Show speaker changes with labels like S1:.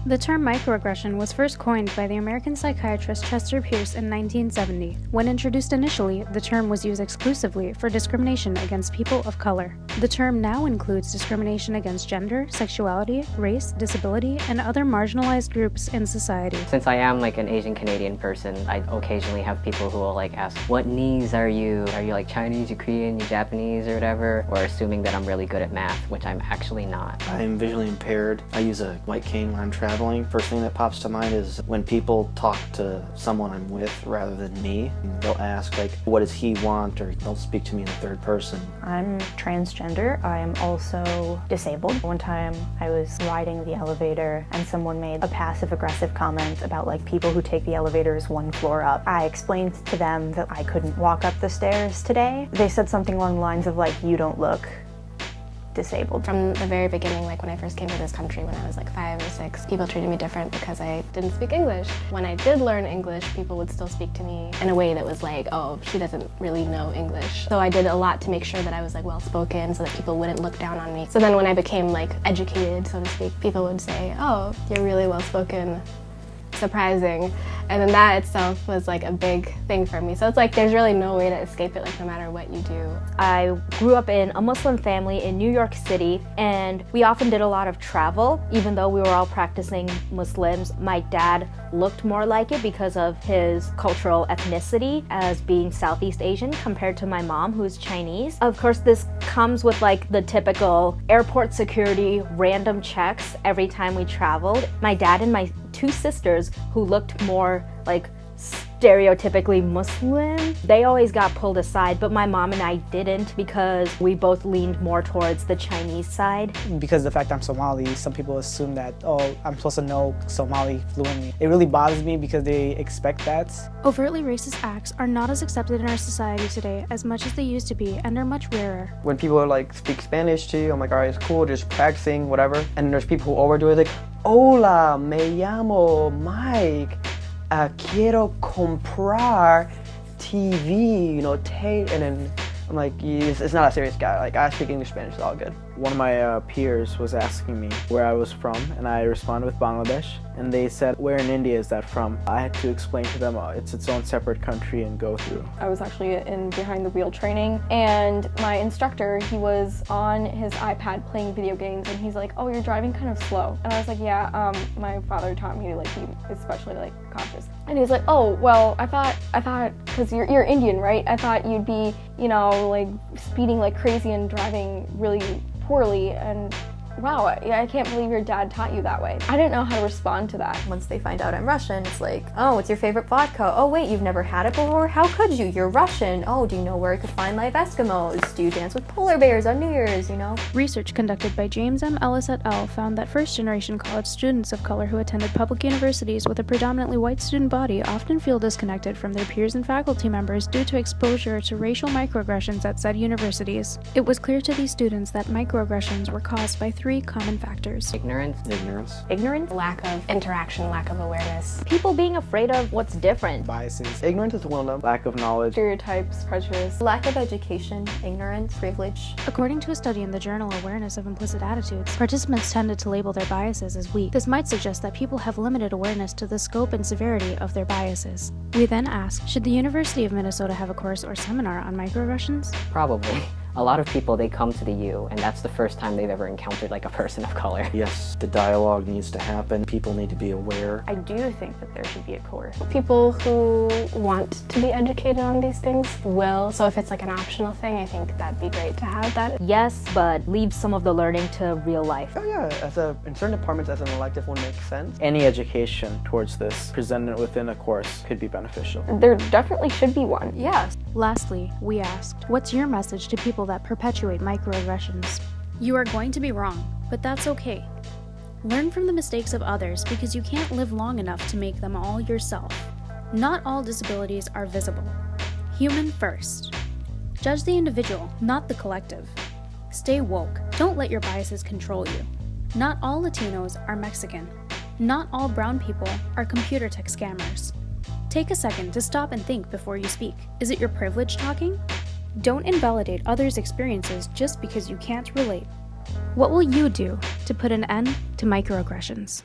S1: The term microaggression was first coined by the American psychiatrist Chester Pierce in 1970. When introduced initially, the term was used exclusively for discrimination against people of color. The term now includes discrimination against gender, sexuality, race, disability, and other marginalized groups in society.
S2: Since I am like an Asian Canadian person, I occasionally have people who will like ask, what knees are you? Are you like Chinese, you Korean, you Japanese or whatever? Or assuming that I'm really good at math, which I'm actually not.
S3: I'm visually impaired. I use a white cane when I'm traveling. First thing that pops to mind is when people talk to someone I'm with rather than me. They'll ask like, what does he want? Or they'll speak to me in the third person.
S4: I'm transgender. I am also disabled. One time I was riding the elevator and someone made a passive-aggressive comment about like people who take the elevators one floor up. I explained to them that I couldn't walk up the stairs today. They said something along the lines of like, you don't look disabled.
S5: From the very beginning, like when I first came to this country when I was like 5 or 6, people treated me different because I didn't speak English. When I did learn English, people would still speak to me in a way that was like, oh, she doesn't really know English. So I did a lot to make sure that I was like well-spoken so that people wouldn't look down on me. So then when I became like educated, so to speak, people would say, oh, you're really well-spoken. Surprising, and then that itself was like a big thing for me. So it's like there's really no way to escape it, like no matter what you do.
S6: I grew up in a Muslim family in New York City, and we often did a lot of travel. Even though we were all practicing Muslims, my dad looked more like it because of his cultural ethnicity as being Southeast Asian compared to my mom, who's Chinese. Of course, this comes with like the typical airport security random checks every time we traveled. My dad and my 2 sisters who looked more like stereotypically Muslim, they always got pulled aside, but my mom and I didn't because we both leaned more towards the Chinese side.
S7: Because of the fact I'm Somali, some people assume that, oh, I'm supposed to know Somali fluently. It really bothers me because they expect that.
S1: Overtly racist acts are not as accepted in our society today as much as they used to be, and are much rarer.
S8: When people like speak Spanish to you, I'm like, all right, it's cool, just practicing, whatever. And then there's people who overdo it, like, hola, me llamo Mike. Quiero comprar TV, you know, and then I'm like, it's not a serious guy. Like, I speak English, Spanish, it's all good.
S9: One of my peers was asking me where I was from, and I responded with Bangladesh, and they said, where in India is that from? I had to explain to them it's its own separate country and go through.
S10: I was actually in behind the wheel training, and my instructor, he was on his iPad playing video games, and he's like, oh, you're driving kind of slow. And I was like, yeah, my father taught me to like be especially like cautious. And he's like, oh, well, I thought, because you're Indian, right? I thought you'd be, you know, like speeding like crazy and driving really poorly, and wow, I can't believe your dad taught you that way. I didn't know how to respond to that.
S11: Once they find out I'm Russian, it's like, oh, what's your favorite vodka? Oh wait, you've never had it before? How could you? You're Russian. Oh, do you know where I could find live Eskimos? Do you dance with polar bears on New Year's, you know?
S1: Research conducted by James M. Ellis et al. Found that first-generation college students of color who attended public universities with a predominantly white student body often feel disconnected from their peers and faculty members due to exposure to racial microaggressions at said universities. It was clear to these students that microaggressions were caused by 3 common factors.
S2: Ignorance.
S6: Ignorance.
S5: Lack of interaction, lack of awareness.
S6: People being afraid of what's different.
S7: Biases.
S8: Ignorance is one of them.
S9: Lack of knowledge.
S10: Stereotypes, prejudice.
S11: Lack of education, ignorance, privilege.
S1: According to a study in the journal Awareness of Implicit Attitudes, participants tended to label their biases as weak. This might suggest that people have limited awareness to the scope and severity of their biases. We then asked, should the University of Minnesota have a course or seminar on microaggressions?
S2: Probably. A lot of people, they come to the U, and that's the first time they've ever encountered like a person of color.
S3: Yes, the dialogue needs to happen. People need to be aware.
S4: I do think that there should be a course.
S5: People who want to be educated on these things will, so if it's like an optional thing, I think that'd be great to have that.
S6: Yes, but leave some of the learning to real life.
S8: Oh yeah, in certain departments as an elective one makes sense.
S9: Any education towards this presented within a course could be beneficial.
S10: There definitely should be one.
S11: Yes.
S1: Lastly, we asked, what's your message to people that perpetuate microaggressions? You are going to be wrong, but that's okay. Learn from the mistakes of others because you can't live long enough to make them all yourself. Not all disabilities are visible. Human first. Judge the individual, not the collective. Stay woke. Don't let your biases control you. Not all Latinos are Mexican. Not all brown people are computer tech scammers. Take a second to stop and think before you speak. Is it your privilege talking? Don't invalidate others' experiences just because you can't relate. What will you do to put an end to microaggressions?